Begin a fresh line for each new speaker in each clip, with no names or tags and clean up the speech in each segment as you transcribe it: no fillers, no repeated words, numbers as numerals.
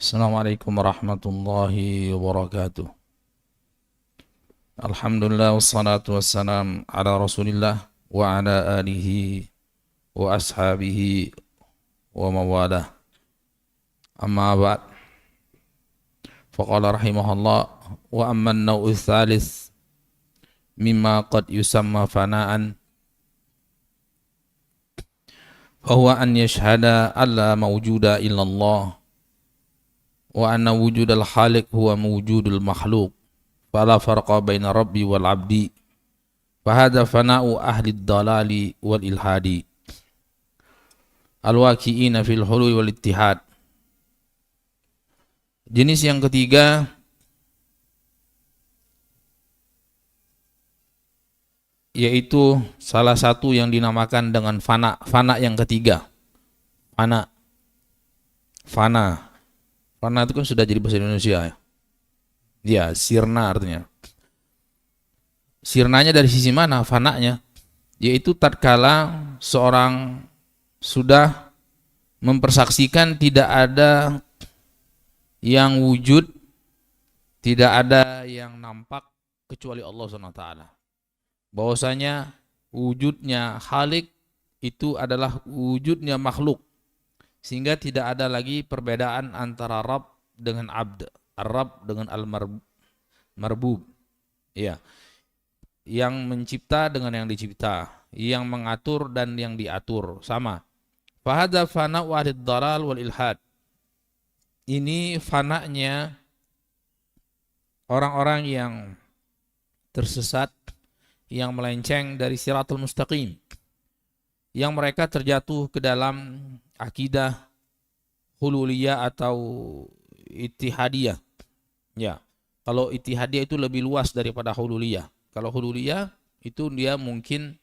Assalamualaikum warahmatullahi wabarakatuh. Alhamdulillah wassalatu wassalam ala Rasulillah wa ala alihi wa ashabihi wa mawalah. Amma ba'd. Faqala rahimahullah wa amma an-naw'u tsalits mimma qad yusamma fana'an fahuwa an yashhada alla mawjuda illallah wa anna wujudal khaliq huwa mawjudul makhluq fala farqa baina rabbi wal abdi fahadha fana'u ahli dalali wal ilhadi al-waqi'ina fil hulul wal ittihad. Jenis yang ketiga yaitu salah satu yang dinamakan dengan fana. Fana yang ketiga, fana itu kan sudah jadi bahasa Indonesia ya. Ya, sirna artinya. Sirnanya dari sisi mana fananya? Yaitu tatkala seorang sudah mempersaksikan tidak ada yang wujud, tidak ada yang nampak kecuali Allah SWT. Bahwasanya wujudnya Khalik itu adalah wujudnya makhluk, sehingga tidak ada lagi perbedaan antara Rabb dengan Abd, Ar-Rabb dengan Al-Marbub. Ya, yang mencipta dengan yang dicipta, yang mengatur dan yang diatur, sama. Fahadza fana'u ahli dhalal wal ilhad. Ini fana'nya orang-orang yang tersesat, yang melenceng dari siratul mustaqim, yang mereka terjatuh ke dalam akidah hululiyah atau ittihadiyah. Ya, kalau ittihadiyah itu lebih luas daripada hululiyah. Kalau hululiyah itu dia mungkin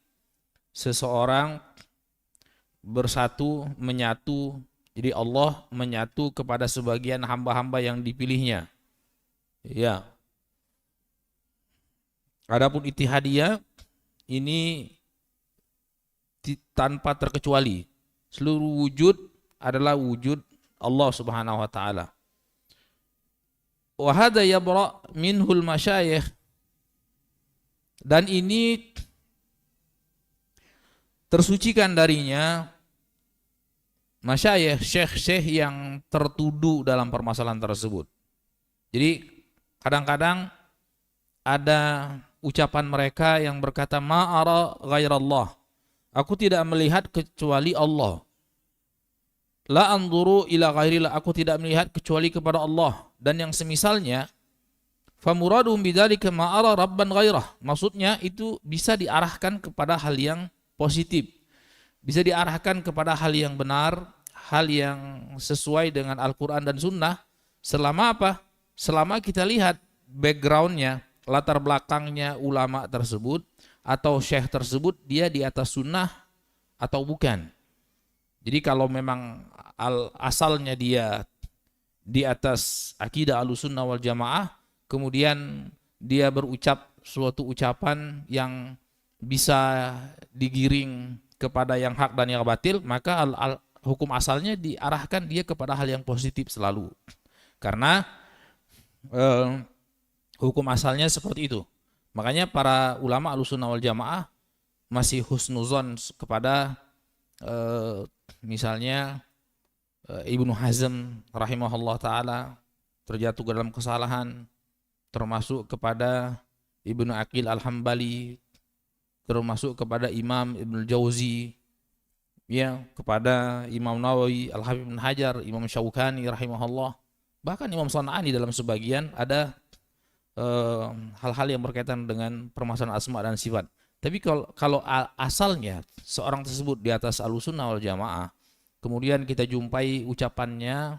seseorang bersatu, menyatu. Jadi Allah menyatu kepada sebagian hamba-hamba yang dipilihnya. Ya. Adapun ittihadiyah ini tanpa terkecuali. Seluruh wujud adalah wujud Allah Subhanahu wa taala. Wa hadza yabra minhul masyayikh. Dan ini tersucikan darinya masyayikh, syekh-syekh yang tertuduh dalam permasalahan tersebut. Jadi kadang-kadang ada ucapan mereka yang berkata ma'ara ghairallah. Aku tidak melihat kecuali Allah. La anzuru ila ghairillah. Aku tidak melihat kecuali kepada Allah. Dan yang semisalnya, famuradum bidzalika ma'ara rabban ghairah. Maksudnya itu bisa diarahkan kepada hal yang positif. Bisa diarahkan kepada hal yang benar, hal yang sesuai dengan Al-Quran dan Sunnah. Selama apa? Selama kita lihat backgroundnya, latar belakangnya ulama tersebut atau syekh tersebut, dia di atas sunnah atau bukan. Jadi kalau memang asalnya dia di atas akidah Ahlussunnah wal Jamaah, kemudian dia berucap suatu ucapan yang bisa digiring kepada yang hak dan yang batil, maka hukum asalnya diarahkan dia kepada hal yang positif selalu. Karena hukum asalnya seperti itu. Makanya para ulama Ahlussunnah wal Jamaah masih husnuzon kepada misalnya Ibnu Hazm rahimahullah taala terjatuh dalam kesalahan, termasuk kepada Ibnu Aqil Al-Hambali, termasuk kepada Imam Ibnu Jauzi, ya, kepada Imam Nawawi, Al-Habib bin Hajar, Imam Syaukani rahimahullah, bahkan Imam San'ani dalam sebagian ada hal-hal yang berkaitan dengan permasalahan asma dan sifat. Tapi kalau asalnya seorang tersebut di atas Ahlussunnah wal Jamaah, kemudian kita jumpai ucapannya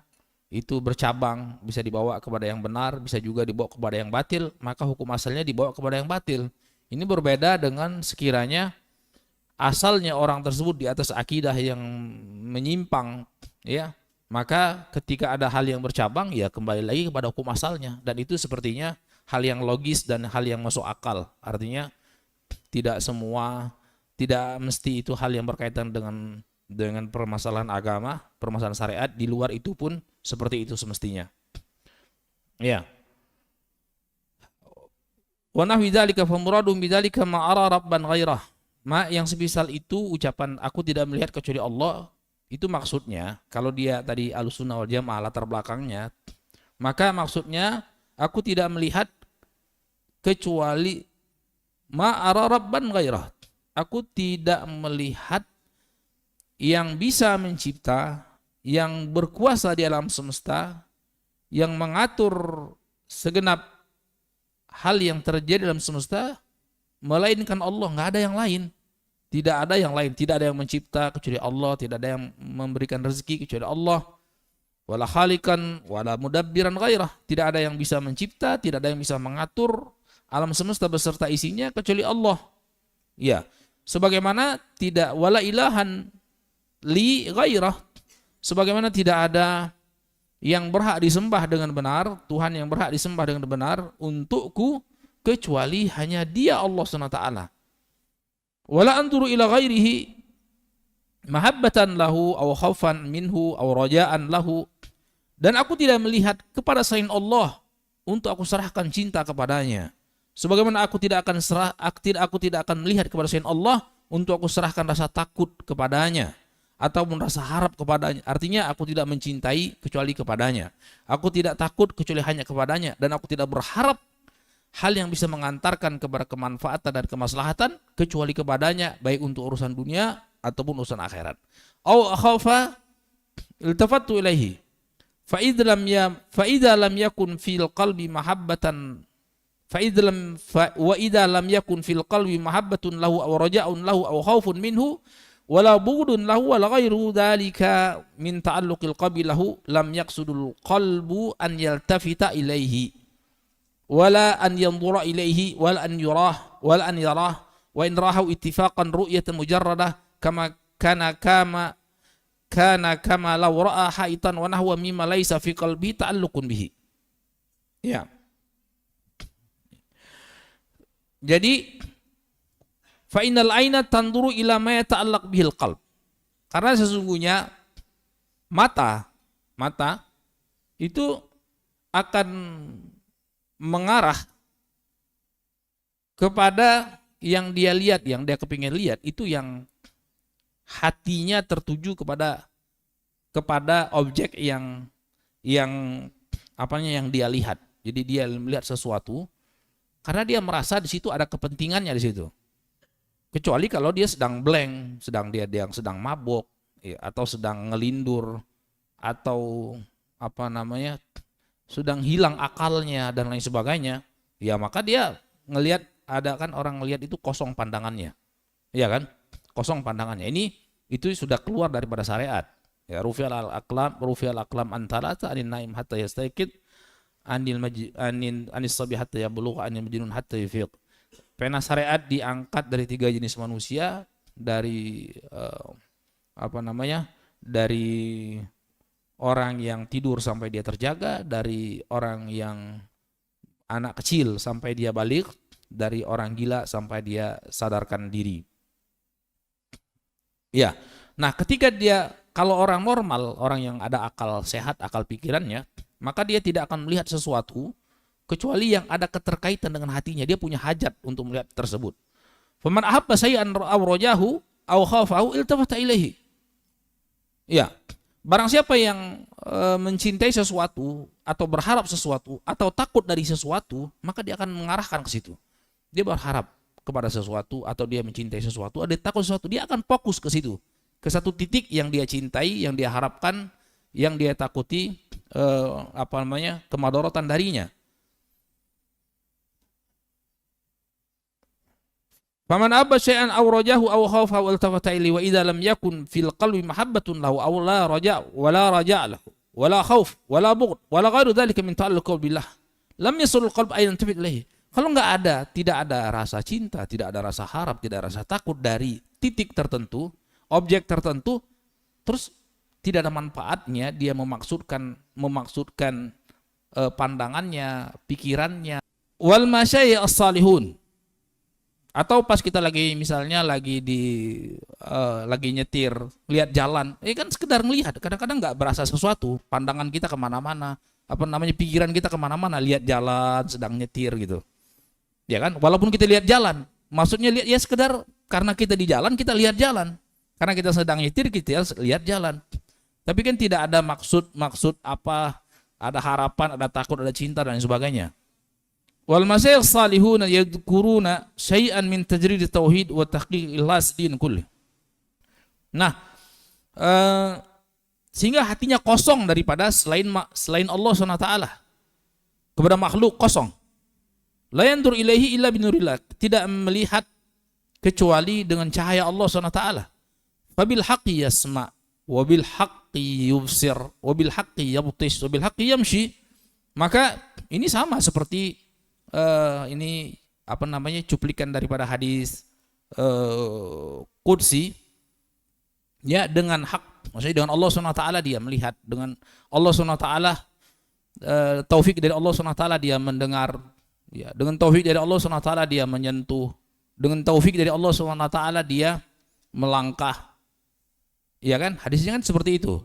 itu bercabang, bisa dibawa kepada yang benar, bisa juga dibawa kepada yang batil, maka hukum asalnya dibawa kepada yang batil. Ini berbeda dengan sekiranya asalnya orang tersebut di atas akidah yang menyimpang, ya, maka ketika ada hal yang bercabang, ya kembali lagi kepada hukum asalnya. Dan itu sepertinya hal yang logis dan hal yang masuk akal. Artinya tidak mesti itu hal yang berkaitan dengan dengan permasalahan agama, permasalahan syariat, di luar itu pun seperti itu semestinya. Ya. Wa nahwi dzalika fa muradun bidzalika ma ara rabban ghairah. Yang semisal itu ucapan aku tidak melihat kecuali Allah, itu maksudnya kalau dia tadi Ahlussunnah wal Jamaah latar belakangnya, maka maksudnya aku tidak melihat kecuali ma ara rabban ghairah. Aku tidak melihat yang bisa mencipta, yang berkuasa di alam semesta, yang mengatur segenap hal yang terjadi dalam semesta, melainkan Allah. Nggak ada yang lain. Tidak ada yang lain. Tidak ada yang mencipta kecuali Allah. Tidak ada yang memberikan rezeki kecuali Allah. Wala khalikan, wala mudabbiran ghairah. Tidak ada yang bisa mencipta, tidak ada yang bisa mengatur alam semesta beserta isinya kecuali Allah. Ya, sebagaimana tidak wala ilahan li ghairah. Sebagaimana tidak ada yang berhak disembah dengan benar, Tuhan yang berhak disembah dengan benar untukku kecuali hanya Dia, Allah SWT. Wala anturu ila ghairihi mahabbatan lahu aw khaufan minhu aw raja'an lahu. Dan aku tidak melihat kepada selain Allah untuk aku serahkan cinta kepadanya. Sebagaimana aku tidak akan melihat kepada selain Allah untuk aku serahkan rasa takut kepadanya ataupun rasa harap kepadanya. Artinya aku tidak mencintai kecuali kepadanya. Aku tidak takut kecuali hanya kepadanya, dan aku tidak berharap hal yang bisa mengantarkan kepada kemanfaatan dan kemaslahatan kecuali kepadanya, baik untuk urusan dunia ataupun urusan akhirat. Au akhafa iltafattu ilaihi fa idza lam yakun fil qalbi mahabbatan wa idza lam yakun fil qalbi mahabbatun lahu aw raja'un lahu aw khaufun minhu wala bughdun lahu wala ghairu dzalika min ta'alluqil qalbi lahu lam yaqsudul qalbu an yaltafita ilaihi wala an yanzura ilaihi wala an yarah wa in rahu ittifaqan ru'yatan mujarradah kama law ra'a haitan wa nahwa mimma laysa fi qalbi ta'alluqun bihi. Ya. Jadi fa innal aina tanduru ila ma yata'allaq bihil qalb. Karena sesungguhnya mata itu akan mengarah kepada yang dia lihat, yang dia kepingin lihat, itu yang hatinya tertuju kepada objek yang yang dia lihat. Jadi dia melihat sesuatu karena dia merasa di situ ada kepentingannya di situ. Kecuali kalau dia sedang blank, sedang mabok, ya, atau sedang ngelindur, atau sedang hilang akalnya dan lain sebagainya, ya maka dia ngelihat, ada kan orang ngelihat itu kosong pandangannya, ya kan, kosong pandangannya. Itu sudah keluar daripada syariat. Ya, rufi'al aqlam antara anin naim hatta yastaqid anis sabi hatta yablugha anil majnun hatta yufiq. Pena syariat diangkat dari 3 jenis manusia, dari dari orang yang tidur sampai dia terjaga, dari orang yang anak kecil sampai dia balik, dari orang gila sampai dia sadarkan diri. Ya. Nah, ketika kalau orang normal, orang yang ada akal sehat, akal pikirannya, maka dia tidak akan melihat sesuatu kecuali yang ada keterkaitan dengan hatinya. Dia punya hajat untuk melihat tersebut. Faman ahabba syai'an aw rajahu aw khafahu iltafata ilaihi. Ya, barang siapa yang mencintai sesuatu atau berharap sesuatu atau takut dari sesuatu, maka dia akan mengarahkan ke situ. Dia berharap kepada sesuatu atau dia mencintai sesuatu, ada takut sesuatu, dia akan fokus ke situ, ke satu titik yang dia cintai, yang dia harapkan, yang dia takuti kemadharatan darinya. Faman abba syai'an aw rajahu aw khafa wal tafata ilaihi wa idza lam yakun fil qalbi mahabbatun lahu aw la raja' wala raja' lahu wala khauf wala bughd wala ghairu dzalika min ta'alluq billah lam yasul qalb ayyan tafit ilaihi. Kalau tidak ada rasa cinta, tidak ada rasa harap, tidak ada rasa takut dari titik tertentu, objek tertentu, terus tidak ada manfaatnya dia memaksudkan pandangannya, pikirannya. Wal masyayikh as-salihun, Atau pas kita lagi misalnya lagi nyetir, lihat jalan, kan sekedar ngelihat. Kadang-kadang nggak berasa sesuatu, pandangan kita kemana-mana, pikiran kita kemana-mana, lihat jalan, sedang nyetir gitu. Ya kan, walaupun kita lihat jalan, maksudnya lihat ya sekedar karena kita di jalan, kita lihat jalan. Karena kita sedang nyetir, kita lihat jalan. Tapi kan tidak ada maksud apa, ada harapan, ada takut, ada cinta dan sebagainya. Wal masyayikh salihuna yadhkuruna syai'an min tajrid tauhid wa tahqiq ikhlas din kulli. Nah, sehingga hatinya kosong daripada selain Allah SWT, kepada makhluk kosong. La yandur ilaihi illa binurillah, tidak melihat kecuali dengan cahaya Allah SWT. Fabil haqqi yasma wa bil haqqi yubsir wa bil haqqi yabtish wa bil haqqi yamshi. Maka ini sama seperti ini cuplikan daripada hadis qudsi, ya, dengan hak, maksudnya dengan Allah SWT dia melihat, dengan Allah SWT taufik dari Allah SWT dia mendengar, ya, dengan taufik dari Allah SWT dia menyentuh, dengan taufik dari Allah SWT dia melangkah, ya kan, hadisnya kan seperti itu,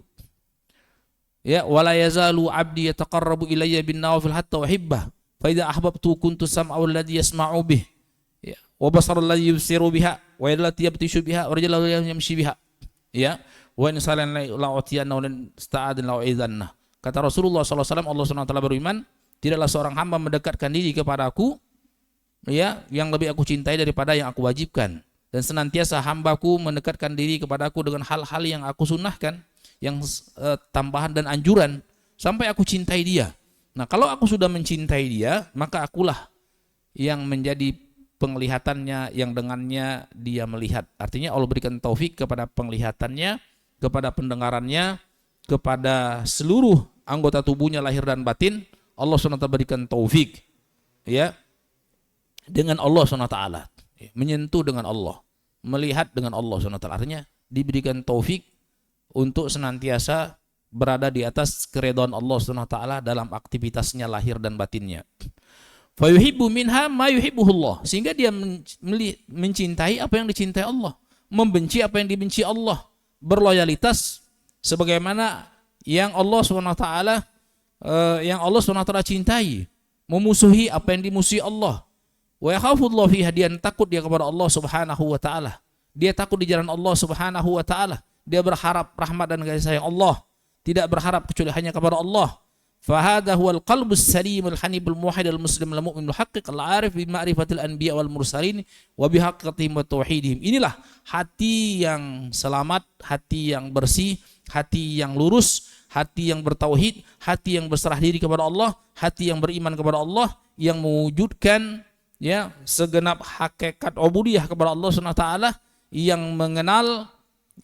ya, wala yazalu abdi yataqarrabu ilayya bin nawafil hatta uhibbah fa idza ahbabtu kuntu sam'ahu alladhi yasma'u bih, ya, wa basara alladhi yubsiru biha wa yadallati yabtishu biha wa rajulan yamshi biha, ya, wa in salan la utiyanna wa sta'adin la uidzanna. Kata Rasulullah SAW, Allah SWT berfirman, tidaklah seorang hamba mendekatkan diri kepadaku, ya, yang lebih aku cintai daripada yang aku wajibkan, dan senantiasa hambaku mendekatkan diri kepadaku dengan hal-hal yang aku sunnahkan, yang tambahan dan anjuran, sampai aku cintai dia. Nah, kalau aku sudah mencintai dia, maka akulah yang menjadi penglihatannya, yang dengannya dia melihat. Artinya Allah berikan taufik kepada penglihatannya, kepada pendengarannya, kepada seluruh anggota tubuhnya lahir dan batin. Allah SWT berikan taufik, ya, dengan Allah SWT, menyentuh dengan Allah, melihat dengan Allah SWT. Artinya diberikan taufik untuk senantiasa berada di atas keridhaan Allah SWT dalam aktivitasnya lahir dan batinnya. Fayuhibbu minha ma yuhibbuhullah, sehingga dia mencintai apa yang dicintai Allah, membenci apa yang dibenci Allah, berloyalitas sebagaimana yang Allah SWT cintai, memusuhi apa yang dimusuhi Allah. Wa yakhafullahu fiha, dia takut dia kepada Allah Subhanahu wa taala. Dia takut di jalan Allah Subhanahu wa taala. Dia berharap rahmat dan kasih sayang Allah, tidak berharap kecuali hanya kepada Allah. Fahadha huwal qalbus salimul hanibul muwahhid al muslim al mu'minul haqqiq al arif bi ma'rifatil anbiya wal mursalin wa bi haqqatihim wa tauhidihim. Inilah hati yang selamat, hati yang bersih, hati yang lurus, hati yang bertauhid, hati yang berserah diri kepada Allah, hati yang beriman kepada Allah, yang mewujudkan, ya, segenap hakikat ubudiyah kepada Allah SWT, yang mengenal,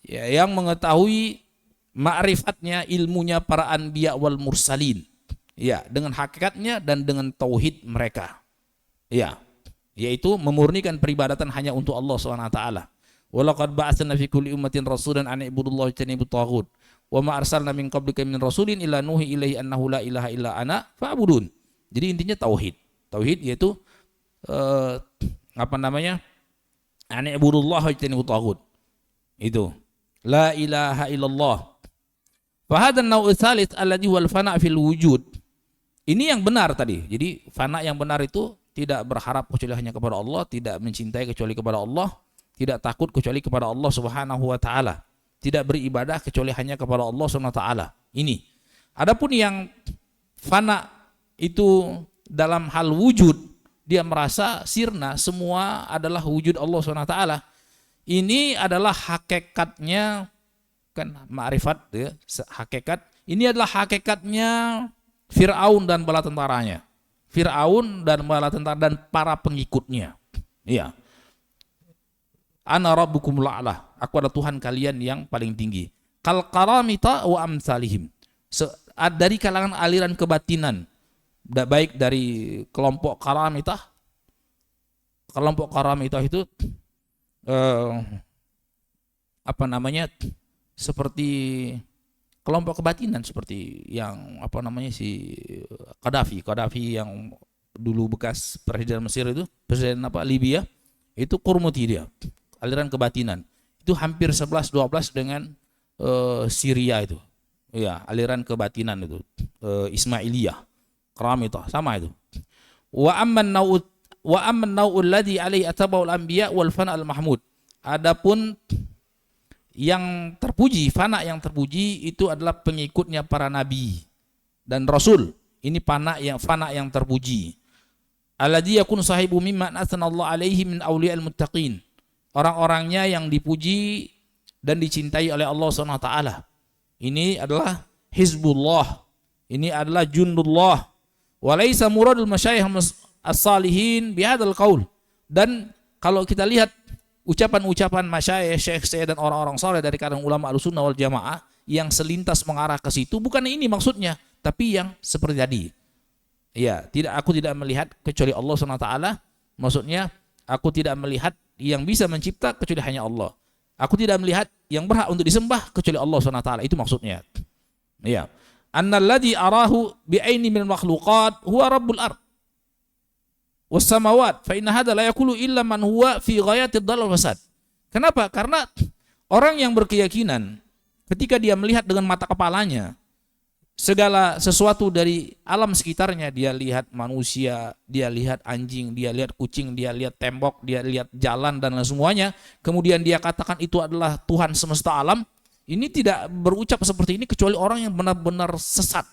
ya, yang mengetahui ma'rifatnya, ilmunya para anbiya wal mursalin, ya, dengan hakikatnya dan dengan tauhid mereka, ya, yaitu memurnikan peribadatan hanya untuk Allah SWT. Walaqad ba'atsna fi kulli ummatin rasulan an ibudullaha wajtanibut taghut wa ma arsalna min qablika min rasulin illa nuhi ilaihi annahu la ilaha illa ana fa'budun. Jadi intinya tauhid. Tauhid yaitu an ibudullaha wajtanibut taghut. Itu la ilaha illallah. Fahadan naw' tsalits alladhi wal fana' fil wujud. Ini yang benar tadi. Jadi fana yang benar itu tidak berharap kecuali hanya kepada Allah, tidak mencintai kecuali kepada Allah, tidak takut kecuali kepada Allah Subhanahu wa taala, tidak beribadah kecuali hanya kepada Allah Subhanahu wa taala. Ini. Adapun yang fana itu dalam hal wujud, dia merasa sirna, semua adalah wujud Allah Subhanahu wa taala. Ini adalah hakikatnya, kan, ma'rifat, ya, hakikat. Ini adalah hakikatnya Fir'aun dan bala tentaranya. Fir'aun dan bala tentara dan para pengikutnya. Iya. Ana rabbukum la'ala. Aku adalah Tuhan kalian yang paling tinggi. Kal qaramita wa amsalihim. Dari kalangan aliran kebatinan, baik dari kelompok karamitah. Kelompok karamitah itu seperti kelompok kebatinan, seperti yang si Qaddafi yang dulu bekas presiden Mesir itu, presiden Libya, Itu Qurmuti dia, aliran kebatinan. Itu hampir 11-12 dengan Syria itu. Ya, aliran kebatinan itu. Ismailiyah, Qaramitah, sama itu. Wa amman naw'ul ladzi alaihi atabaul anbiya wal fana al mahmud. Adapun yang terpuji, fana yang terpuji itu adalah pengikutnya para nabi dan rasul. Ini fana yang terpuji. Alladzi yakun sahibu mimma athanallahu alaihi min awliya'il muttaqin. Orang-orangnya yang dipuji dan dicintai oleh Allah Subhanahu wa taala. Ini adalah hizbullah. Ini adalah jundullah. Wa laisa muradul masyayikh as-salihin bihadzal qaul. Dan kalau kita lihat ucapan-ucapan masyayikh, syekh dan orang-orang saleh dari kalangan ulama Ahlussunnah wal Jamaah yang selintas mengarah ke situ, bukan ini maksudnya, tapi yang seperti tadi. Ya, aku tidak melihat kecuali Allah Subhanahu wa taala. Maksudnya, aku tidak melihat yang bisa mencipta kecuali hanya Allah. Aku tidak melihat yang berhak untuk disembah kecuali Allah Subhanahu wa taala. Itu maksudnya. Ya. Annalladzi arahu bi'aini minal makhluqat huwa rabbul ard was samawat fa inna hadza la yaqulu illa man huwa fi ghayatid dhalal fasad. Kenapa? Karena orang yang berkeyakinan ketika dia melihat dengan mata kepalanya segala sesuatu dari alam sekitarnya, dia lihat manusia, dia lihat anjing, dia lihat kucing, dia lihat tembok, dia lihat jalan dan lain semuanya, kemudian dia katakan itu adalah Tuhan semesta alam, ini tidak berucap seperti ini kecuali orang yang benar-benar sesat.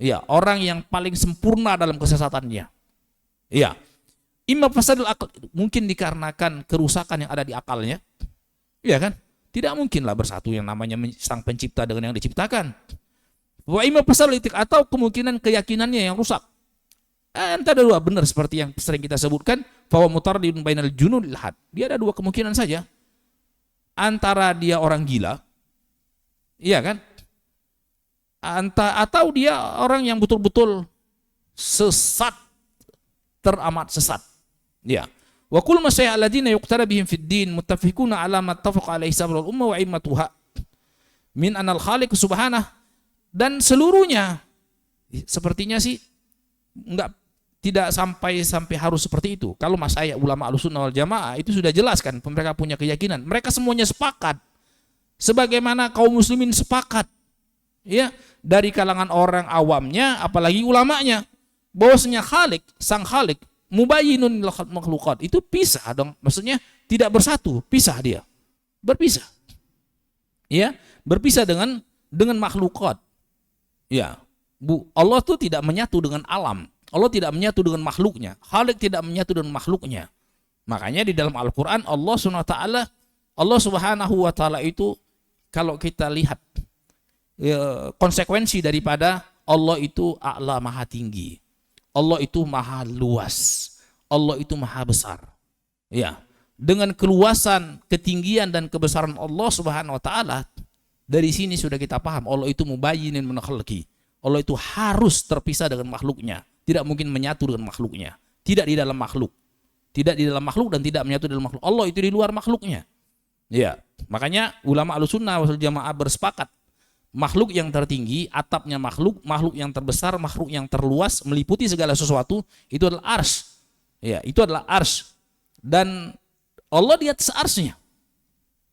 Ya, orang yang paling sempurna dalam kesesatannya. Ya. Imma fasadul akal, mungkin dikarenakan kerusakan yang ada di akalnya. Iya kan? Tidak mungkinlah bersatu yang namanya sang pencipta dengan yang diciptakan. Wa imma fasadul itik, atau kemungkinan keyakinannya yang rusak. Antara dua, benar seperti yang sering kita sebutkan, fa mutardidun bainal junun lil had. Dia ada dua kemungkinan saja. Antara dia orang gila, iya kan? Atau dia orang yang betul-betul sesat, teramat sesat. Ya. Wa kullu masyayikh alladziina yuqtada bihim fid din muttafiquna 'ala ma ittafaqa 'alaihi sabrul umma wa immatuha min anal khaliq subhanahu, dan seluruhnya sepertinya sih tidak sampai harus seperti itu. Kalau masyayikh ulama Ahlussunnah wal Jamaah itu sudah jelas kan, mereka punya keyakinan. Mereka semuanya sepakat. Sebagaimana kaum muslimin sepakat, ya, dari kalangan orang awamnya apalagi ulamanya, bahwasanya Khalik, sang Khalik, mubayyinun lil makhluqat, itu pisah dong. Maksudnya tidak bersatu, pisah dia. Berpisah. Ya, berpisah dengan makhlukat. Ya. Allah tuh tidak menyatu dengan alam. Allah tidak menyatu dengan makhluknya. Khalik tidak menyatu dengan makhluknya. Makanya di dalam Al-Qur'an Allah Subhanahu wa taala itu, kalau kita lihat konsekuensi daripada Allah itu a'la, maha tinggi. Allah itu maha luas. Allah itu maha besar. Ya. Dengan keluasan, ketinggian dan kebesaran Allah Subhanahu wa taala, dari sini sudah kita paham Allah itu mubayyinin min khalqi. Allah itu harus terpisah dengan makhluknya, tidak mungkin menyatu dengan makhluknya. Tidak di dalam makhluk. Tidak di dalam makhluk dan tidak menyatu dalam makhluk. Allah itu di luar makhluknya. Ya. Makanya ulama Ahlussunnah wal Jamaah bersepakat, makhluk yang tertinggi, atapnya makhluk yang terbesar, makhluk yang terluas, meliputi segala sesuatu, itu adalah arsy. Ya, itu adalah arsy. Dan Allah di atas arsy-nya.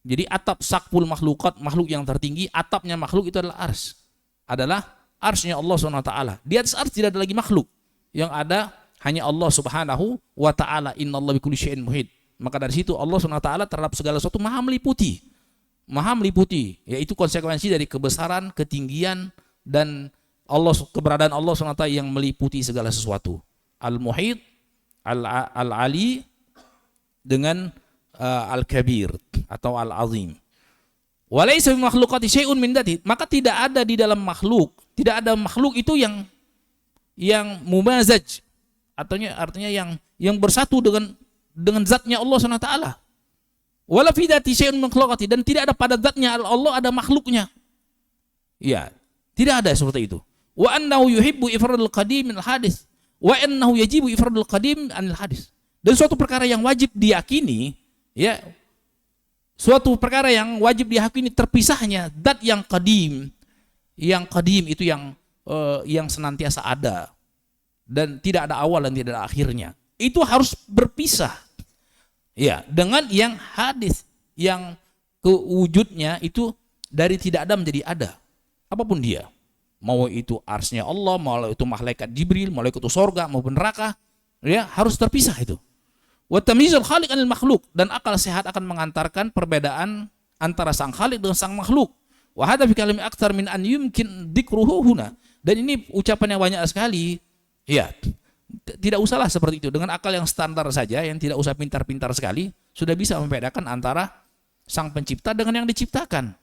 Jadi atap sakful makhlukat, makhluk yang tertinggi, atapnya makhluk itu adalah arsy. Adalah arsy-nya Allah Subhanahu wa taala. Di atas arsy tidak ada lagi makhluk. Yang ada hanya Allah Subhanahu wa taala. Innallaha bikulli syai'in muhit. Maka dari situ Allah Subhanahu wa taala terhadap segala sesuatu maha meliputi. Maha meliputi, yaitu konsekuensi dari kebesaran, ketinggian, dan keberadaan Allah SWT yang meliputi segala sesuatu. Al-Muhit, Al-Ali, dengan Al-Kabir atau Al-Azim. Walaysa bi makhluqati syai'un min dzati, maka tidak ada di dalam makhluk, tidak ada makhluk itu yang mumazaj, artinya yang bersatu dengan zatnya Allah SWT. Wala fi dzati syai'un min makhluqati, dan tidak ada pada zatnya Allah ada makhluknya. Ya, tidak ada seperti itu. Wa annahu yuhibbu ifradul qadim min al-hadis wa annahu yajibu ifradul qadim anil hadis. Dan suatu perkara yang wajib diyakini, ya, suatu perkara yang wajib diyakini terpisahnya zat yang qadim. Yang qadim itu yang senantiasa ada dan tidak ada awal dan tidak ada akhirnya. Itu harus berpisah. Ya, dengan yang hadis yang kewujudnya itu dari tidak ada menjadi ada. Apapun dia. Mau itu arsnya Allah, mau itu malaikat Jibril, mau itu sorga, maupun neraka, ya harus terpisah itu. Wa tamyizul khaliq anil makhluk, dan akal sehat akan mengantarkan perbedaan antara sang khaliq dengan sang makhluk. Wa hadza fi kalami aktsar min an yumkin dzikruhu huna. Dan ini ucapan yang banyak sekali. Ya. Tidak usahlah seperti itu, dengan akal yang standar saja, yang tidak usah pintar-pintar sekali, sudah bisa membedakan antara sang pencipta dengan yang diciptakan.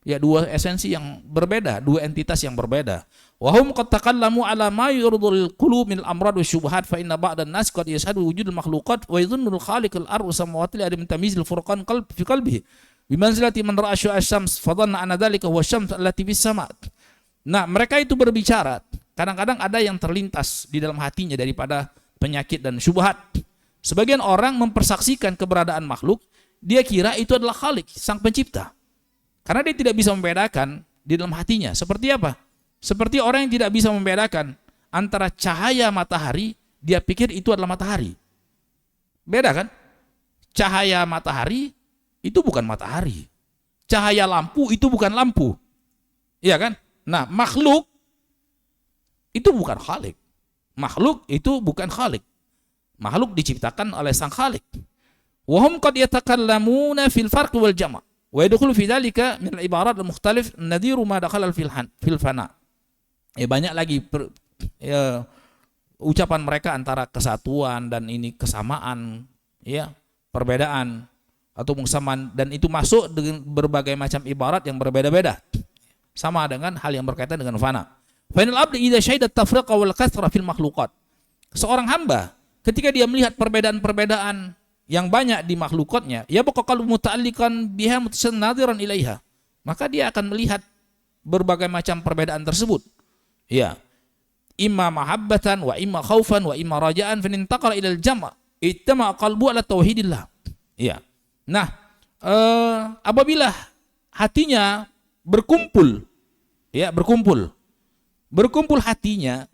Ya, dua esensi yang berbeda, dua entitas yang berbeda. Wa hum qad taqallamu ala ma yurdul qulub min al-amrad wasyubhat fa inna ba'da an-nas qad yashhadu wujudul makhluqat wa yadhunnu al-khaliq al-ardh samawati li adam tamyizil furqan qalb fi qalbihi bimanzilati man ra'a asy-syams fa dhanna anna dhalika huwa asy-syams allati fis sama'. Nah, mereka itu berbicara, kadang-kadang ada yang terlintas di dalam hatinya daripada penyakit dan syubhat. Sebagian orang mempersaksikan keberadaan makhluk, dia kira itu adalah Khalik, sang pencipta. Karena dia tidak bisa membedakan di dalam hatinya. Seperti apa? Seperti orang yang tidak bisa membedakan antara cahaya matahari, dia pikir itu adalah matahari. Beda kan? Cahaya matahari itu bukan matahari. Cahaya lampu itu bukan lampu. Iya kan? Nah, makhluk itu bukan Khalik. Makhluk itu bukan Khalik. Makhluk diciptakan oleh sang Khalik. Wa hum qad yatakallamuna fil farq wal jama'. Wa yadkhulu fi dzalika min al-ibarat al-mukhtalif nadhiru ma dakhala fil fana. Ya, banyak lagi ucapan mereka antara kesatuan dan ini kesamaan, ya, perbedaan atau kesamaan, dan itu masuk dengan berbagai macam ibarat yang berbeda-beda. Sama dengan hal yang berkaitan dengan fana. Fa inal abdi idza syahida at-tafriqa wal katsra fil makhluqat. Seorang hamba ketika dia melihat perbedaan-perbedaan yang banyak di makhlukatnya, ya baqal muta'alliqan biha mutasanadiran ilaiha. Maka dia akan melihat berbagai macam perbedaan tersebut. Ya. Imma mahabbatan wa imma khaufan wa imma raja'an fa intaqala ila al-jam'. Ittama qalbu ala tauhidillah. Ya. Nah, apabila hatinya berkumpul, ya, berkumpul hatinya,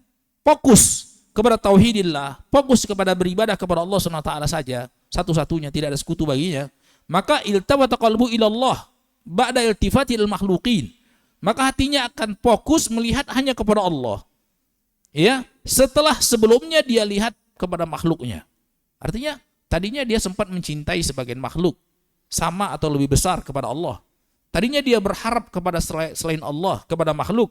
fokus kepada tauhidillah, fokus kepada beribadah kepada Allah SWT saja, satu-satunya, tidak ada sekutu baginya, maka iltafata qalbu ila Allah ba'da iltifati ilal makhluqin. Maka hatinya akan fokus melihat hanya kepada Allah. Ya, setelah sebelumnya dia lihat kepada makhluknya. Artinya tadinya dia sempat mencintai sebagian makhluk sama atau lebih besar kepada Allah. Tadinya dia berharap kepada selain Allah, kepada makhluk,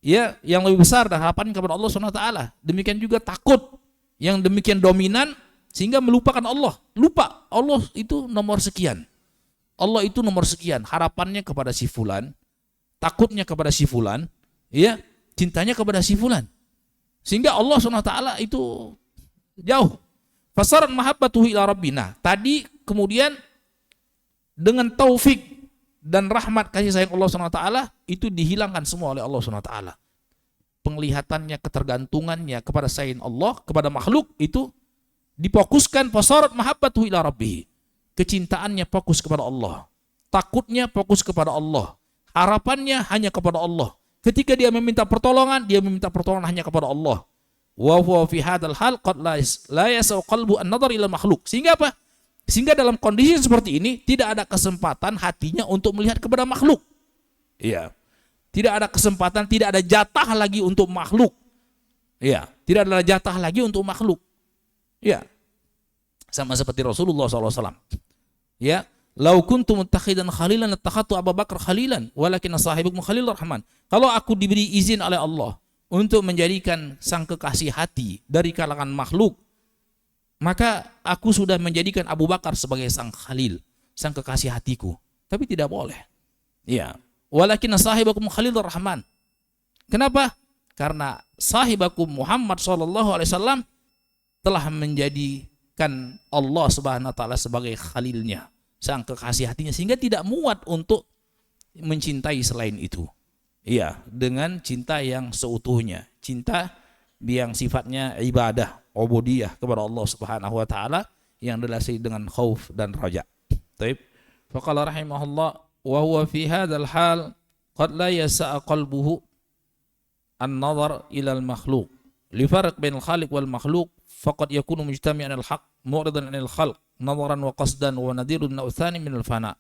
ya, yang lebih besar, dan harapan kepada Allah SWT. Demikian juga takut yang demikian dominan sehingga melupakan Allah. Lupa Allah itu nomor sekian. Allah itu nomor sekian. Harapannya kepada si fulan, takutnya kepada si fulan, ya, cintanya kepada si fulan. Sehingga Allah SWT itu jauh. Fasaran mahabbatuhu ila rabbina. Tadi kemudian dengan taufik dan rahmat kasih sayang Allah SWT itu dihilangkan semua oleh Allah SWT. Penglihatannya, ketergantungannya kepada selain Allah, kepada makhluk itu difokuskan. Fasarat mahabbatuhu ila rabbih. Kecintaannya fokus kepada Allah. Takutnya fokus kepada Allah. Harapannya hanya kepada Allah. Ketika dia meminta pertolongan, dia meminta pertolongan hanya kepada Allah. Wa huwa fi hadzal hal qad la yasau qalbu an-nadhar ila makhluk. Sehingga apa? Sehingga dalam kondisi seperti ini tidak ada kesempatan hatinya untuk melihat kepada makhluk. Iya. Tidak ada kesempatan, tidak ada jatah lagi untuk makhluk. Iya, tidak ada jatah lagi untuk makhluk. Iya. Sama seperti Rasulullah SAW. Ya, lau kuntu muttakhidan khalilan lattakhadtu Abu Bakar khalilan walakin sahibukum khalilur rahman. Kalau aku diberi izin oleh Allah untuk menjadikan sang kekasih hati dari kalangan makhluk, maka aku sudah menjadikan Abu Bakar sebagai sang khalil, sang kekasih hatiku. Tapi tidak boleh. Ya, walakin sahibakum khalilur rahman. Kenapa? Karena sahibakum Muhammad SAW telah menjadikan Allah Subhanahu wa taala sebagai khalilnya, sang kekasih hatinya, sehingga tidak muat untuk mencintai selain itu. Iya, dengan cinta yang seutuhnya, cinta yang sifatnya ibadah, ubudiyah kepada Allah Subhanahu wa taala yang dilandasi dengan khauf dan raja. Baik. Faqala rahimahullah wa huwa fi hadzal hal qad la yasa'a qalbuhu an-nazar ila al-makhluq. li farq bainal khaliq wal makhluq faqad yakunu mujtami'an al haqq mu'ridan 'anil khalq nadharan wa qasdan wa nadirun nau'thani min al fana.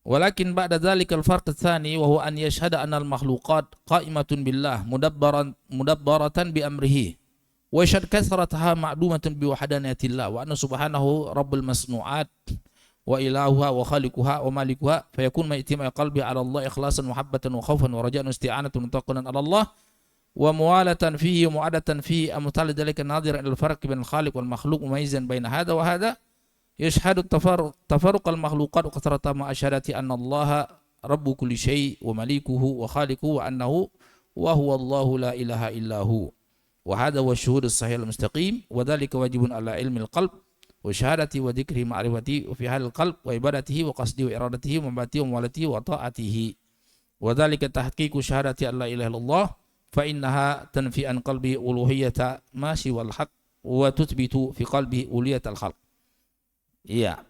Walakin ba'da dzalika al farq ats-tsani wa huwa an yashhada anna al makhluqat qa'imatun billah mudabbaratan bi amrihi wa yashhad kathrataha ma'dumatun bi wahdaniyatillah wa anna subhanahu rabbul masnu'at wa ilahuha wa khaliquha wa malikuha fayakun ma'tima qalbi 'ala Allah ikhlasan muhabbatan wa khaufan wa raja'an isti'anatan wa taqwan 'ala Allah wa muwalatan fihi wa mu'adatan fihi amthal dzalika nadhiran ila al-farq bain al-khaliq wal makhluq mumayyizan bain hadha wa hadha yashhadu tafarruq al-makhluqat wa kathrata ma asyhadati anna Allah rabbu kulli syai' wa malikuhu wa khaliquhu wa annahu wa huwa Allahu la ilaha illa hu wa hadha wa syuhud as-sahih al-mustaqim wa dzalika wajibun ala ilmi al-qalb wa syahadati wa dzikri ma'rifati wa fi halil qalb wa ibadatihi wa qasdi wa iradatihi wa mabati wa muwalatihi wa ta'atihi wa dzalika tahqiqu syahadati alla ilaha illallah fa innaha tanfi an qalbi uluhiyyata ma siwal haq wa tuthbitu fi qalbi uluhiyatal khalq. Iya.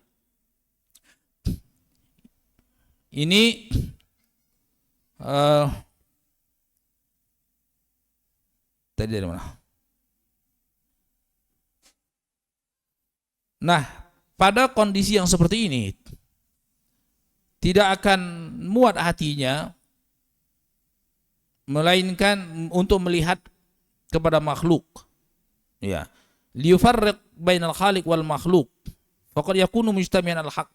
Ini tadi dari mana? Nah, pada kondisi yang seperti ini tidak akan muat hatinya melainkan untuk melihat kepada makhluk. Ya. Liyufarriq bainal khaliq wal makhluk. Faqad yakunu mujtami'an al-haq.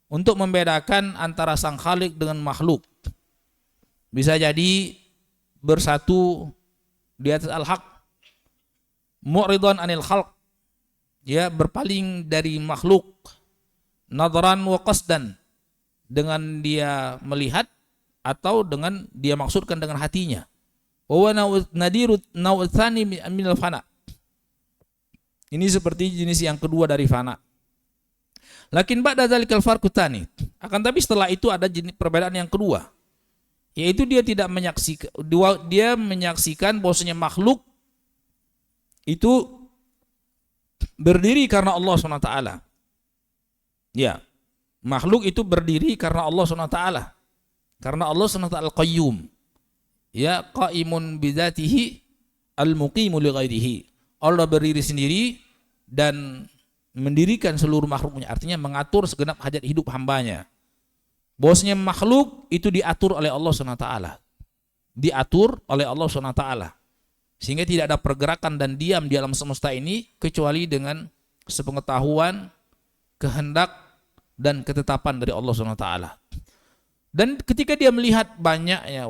Untuk membedakan antara sang khalik dengan makhluk. Bisa jadi bersatu di atas al-haq. Mu'ridan anil khalq. Ya, berpaling dari makhluk, nadharan wa qasdan, dengan dia melihat atau dengan dia maksudkan dengan hatinya. Wa nadirut nau'tsani minal fana. Ini seperti jenis yang kedua dari fana. Lakin ba'da dzalikal farqu tsani. Akan tapi setelah itu ada jenis perbedaan yang kedua. Yaitu dia tidak menyaksikan, dia menyaksikan bahwasanya makhluk itu berdiri karena Allah SWT. Ya, makhluk itu berdiri karena Allah SWT. Karena Allah SWT al-qayyum. Ya, qaimun bidzatihi al-muqimu li ghairihi. Allah berdiri sendiri dan mendirikan seluruh makhluknya. Artinya mengatur segenap hajat hidup hambanya. Bahwasanya makhluk itu diatur oleh Allah SWT. Diatur oleh Allah SWT. Sehingga tidak ada pergerakan dan diam di alam semesta ini kecuali dengan sepengetahuan, kehendak, dan ketetapan dari Allah SWT. Dan ketika dia melihat banyaknya,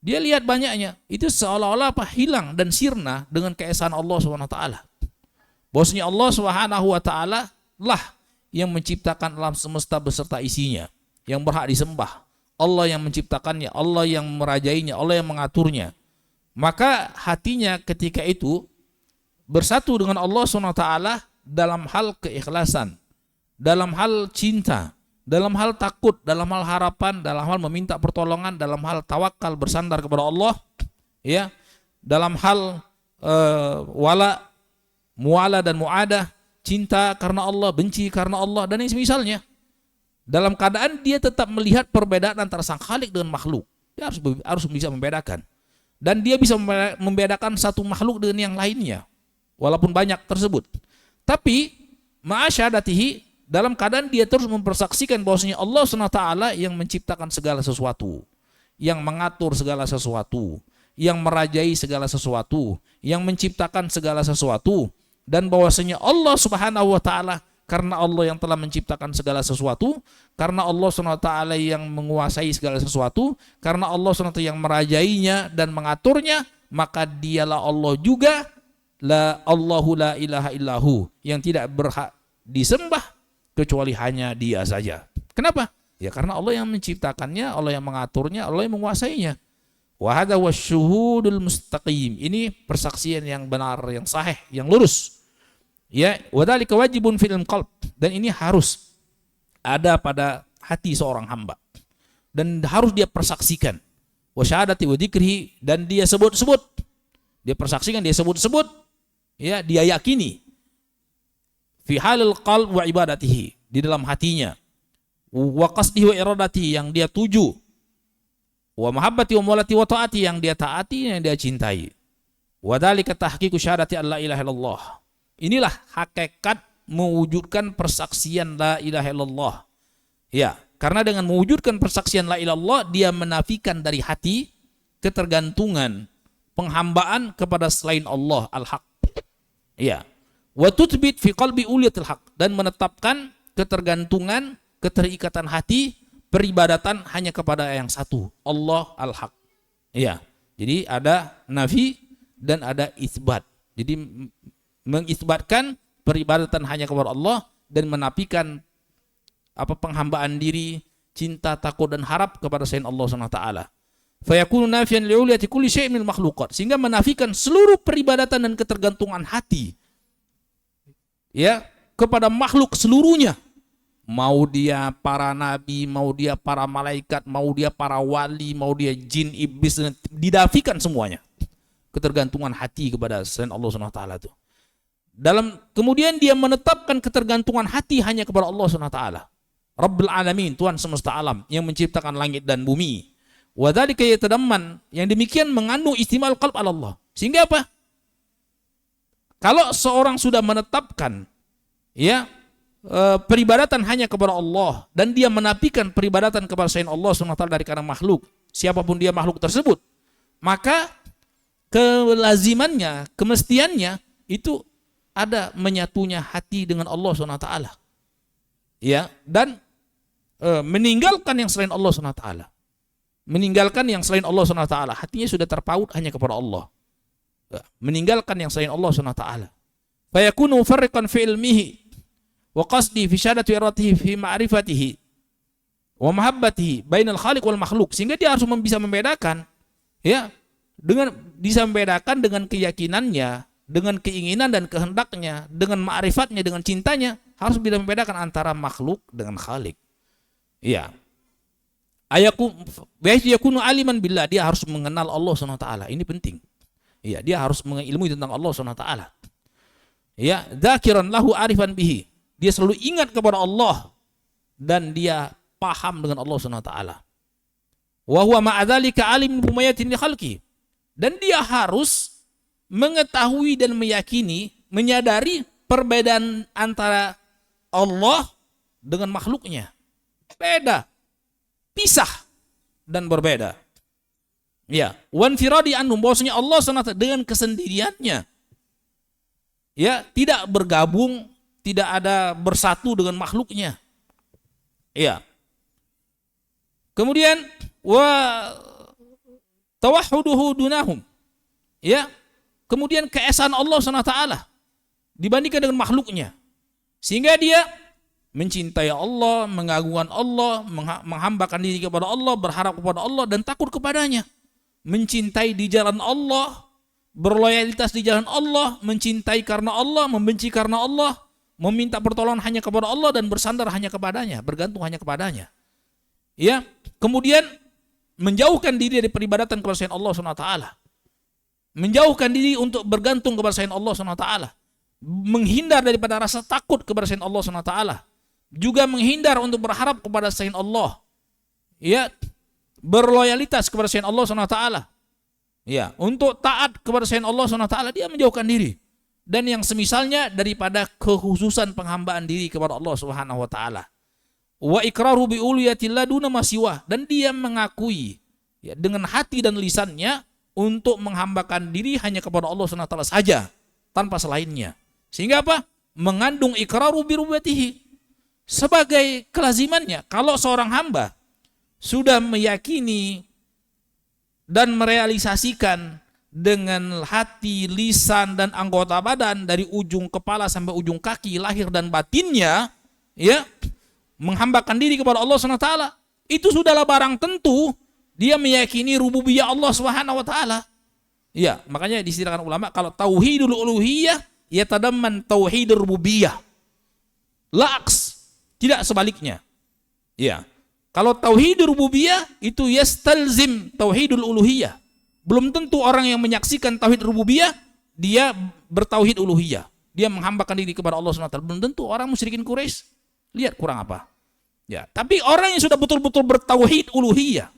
dia lihat banyaknya, itu seolah-olah hilang dan sirna dengan keesaan Allah SWT. Bahwasanya Allah SWT lah yang menciptakan alam semesta beserta isinya, yang berhak disembah. Allah yang menciptakannya, Allah yang merajainya, Allah yang mengaturnya. Maka hatinya ketika itu bersatu dengan Allah SWT dalam hal keikhlasan, dalam hal cinta, dalam hal takut, dalam hal harapan, dalam hal meminta pertolongan, dalam hal tawakal bersandar kepada Allah, ya, dalam hal wala, muala dan muadah, cinta karena Allah, benci karena Allah, dan yang semisalnya. Dalam keadaan dia tetap melihat perbedaan antara sang khalik dengan makhluk. Dia harus bisa membedakan. Dan dia bisa membedakan satu makhluk dengan yang lainnya, walaupun banyak tersebut. Tapi ma'asyadatihi, dalam keadaan dia terus mempersaksikan bahwasanya Allah SWT yang menciptakan segala sesuatu, yang mengatur segala sesuatu, yang merajai segala sesuatu, yang menciptakan segala sesuatu, dan bahwasanya Allah Subhanahu wa taala, karena Allah yang telah menciptakan segala sesuatu, karena Allah SWT yang menguasai segala sesuatu, karena Allah SWT yang merajainya dan mengaturnya, maka dialah Allah juga, la Allahu la ilaha illahu, yang tidak berhak disembah kecuali hanya dia saja. Kenapa? Ya karena Allah yang menciptakannya, Allah yang mengaturnya, Allah yang menguasainya. Wa hadza wasyuhudul mustaqim. Ini persaksian yang benar, yang sahih, yang lurus. Ya, wadzalika wajibun fil qalb, dan ini harus ada pada hati seorang hamba dan harus dia persaksikan. Wa syahadati wa dzikrihi, dan dia sebut-sebut, dia persaksikan, dia sebut-sebut, ya, dia yakini fi halil qalb wa ibadatihi, di dalam hatinya, wa qasdihi wa iradatihi, yang dia tuju, Wa mahabbati wa muwalati wa taati, yang dia taati, yang dia cintai. Wa dzalika tahqiqu syahadati alla ilaha illallah. Inilah hakikat mewujudkan persaksian la ilaha illallah. Ya, karena dengan mewujudkan persaksian la ilaha illallah, dia menafikan dari hati ketergantungan, penghambaan kepada selain Allah al-haq. Ya. Wa tuthbit fi qalbi uliyatil haq, dan menetapkan ketergantungan, keterikatan hati, peribadatan hanya kepada yang satu, Allah al-haq. Ya. Jadi ada nafi dan ada isbat. Jadi mengisbatkan peribadatan hanya kepada Allah dan menafikan penghambaan diri, cinta, takut dan harap kepada selain Allah Subhanahu wa taala. Fayakunu nafiyan li'uliyati kulli syai'in minal makhluqat, sehingga menafikan seluruh peribadatan dan ketergantungan hati ya kepada makhluk seluruhnya. Mau dia para nabi, mau dia para malaikat, mau dia para wali, mau dia jin, iblis, didafikan semuanya. Ketergantungan hati kepada selain Allah Subhanahu wa taala itu. Kemudian dia menetapkan ketergantungan hati hanya kepada Allah Subhanahu wa taala. Rabbul alamin, Tuhan semesta alam yang menciptakan langit dan bumi. Wa dzalika yatadamman, yang demikian mengandung istimal qalb ala Allah. Sehingga apa? Kalau seorang sudah menetapkan ya peribadatan hanya kepada Allah dan dia menafikan peribadatan kepada selain Allah SWT dari kalangan makhluk, siapapun dia makhluk tersebut, maka kelazimannya, kemestiannya itu ada menyatunya hati dengan Allah SWT. Ya, dan meninggalkan yang selain Allah SWT. Meninggalkan yang selain Allah SWT, hatinya sudah terpaut hanya kepada Allah. Meninggalkan yang selain Allah SWT. Fayakunu mufarriqan fi ilmihi wa qasdi fi syahadati iratihi fi ma'rifatihi wa mahabbatihi bainal khaliq wal makhluk, sehingga dia harus bisa membedakan ya, dengan bisa membedakan dengan keyakinannya, dengan keinginan dan kehendaknya, dengan ma'rifatnya, dengan cintanya, harus bisa membedakan antara makhluk dengan khaliq. Ya. Yakunu aliman billah, dia harus mengenal Allah SWT. Ini penting. Ya, dia harus mengilmui tentang Allah SWT. Ya, dzakiran lahu arifan bihi. Dia selalu ingat kepada Allah dan dia paham dengan Allah SWT. Wa huwa ma'adzalika alim bimayatin li khalqi. Dan dia harus mengetahui dan meyakini, menyadari perbedaan antara Allah dengan makhluknya. Beda, pisah dan berbeda. Ya, wan firadi anhum, bahwasanya Allah SWT dengan kesendiriannya. Ya, tidak bergabung, tidak ada bersatu dengan makhluknya. Ya. Kemudian wa tawahhuduhu dunahum. Ya. Kemudian keesaan Allah SWT dibandingkan dengan makhluknya. Sehingga dia mencintai Allah, mengagungkan Allah, menghambakan diri kepada Allah, berharap kepada Allah dan takut kepadanya. Mencintai di jalan Allah, berloyalitas di jalan Allah, mencintai karena Allah, membenci karena Allah, meminta pertolongan hanya kepada Allah dan bersandar hanya kepadanya, bergantung hanya kepadanya. Ya, kemudian menjauhkan diri dari peribadatan kepada selain Allah SWT. Menjauhkan diri untuk bergantung kepada selain Allah SWT. Menghindar daripada rasa takut kepada selain Allah SWT. Juga menghindar untuk berharap kepada selain Allah. Ya, berloyalitas kepada selain Allah SWT. Ya, untuk taat kepada selain Allah SWT dia menjauhkan diri. Dan yang semisalnya daripada kekhususan penghambaan diri kepada Allah Subhanahu wa taala. Wa iqraru bi uluyatillah duna masiwa, dan dia mengakui ya, dengan hati dan lisannya untuk menghambakan diri hanya kepada Allah Subhanahu wa taala saja, tanpa selainnya. Sehingga apa? Mengandung iqraru bi rububiyyatihi. Sebagai kelazimannya, kalau seorang hamba sudah meyakini dan merealisasikan dengan hati, lisan dan anggota badan dari ujung kepala sampai ujung kaki, lahir dan batinnya, ya, menghambakan diri kepada Allah SWT, itu sudahlah barang tentu dia meyakini rububiyah Allah SWT. Ya, makanya disediakan ulama kalau tauhidul uluhiyah ya tadamman tauhidur rububiyah. Laks, tidak sebaliknya. Ya. Kalau tauhidur rububiyah itu yastalzim tauhidul uluhiyah. Belum tentu orang yang menyaksikan tauhid rububiyah dia bertauhid uluhiyah. Dia menghambakan diri kepada Allah SWT. Belum tentu orang musyrikin Quraisy. Lihat kurang apa. Ya, tapi orang yang sudah betul-betul bertauhid uluhiyah,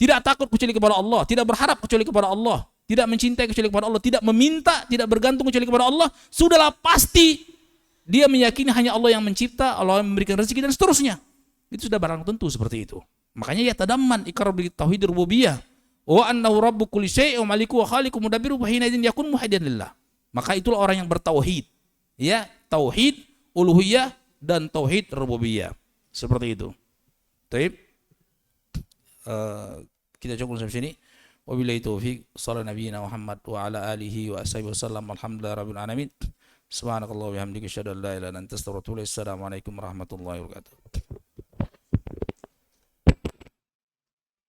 tidak takut kecuali kepada Allah, tidak berharap kecuali kepada Allah, tidak mencintai kecuali kepada Allah, tidak meminta, tidak bergantung kecuali kepada Allah, sudahlah pasti dia meyakini hanya Allah yang mencipta, Allah yang memberikan rezeki dan seterusnya. Itu sudah barang tentu seperti itu. Makanya ya tadamman ikrar bil tauhid rububiyah wa annahu rabbu kulli syai'in wa maliku wa khaliqu mudabbiru wa hina idzin yakun muwahhidan lillah. Maka itulah orang yang bertauhid. Ya, tauhid uluhiyah dan tauhid rububiyah. Seperti itu. Baik. Kita cukup sampai sini. Wabillahi taufiq. Sallallahu nabiyina Muhammad wa ala alihi wa ashabihi wasallam. Alhamdulillah rabbil alamin. Subhanakallah wa bihamdika asyhadu an la ilaha illa anta astaghfiruka wa atubu ilaik. Assalamualaikum warahmatullahi wabarakatuh.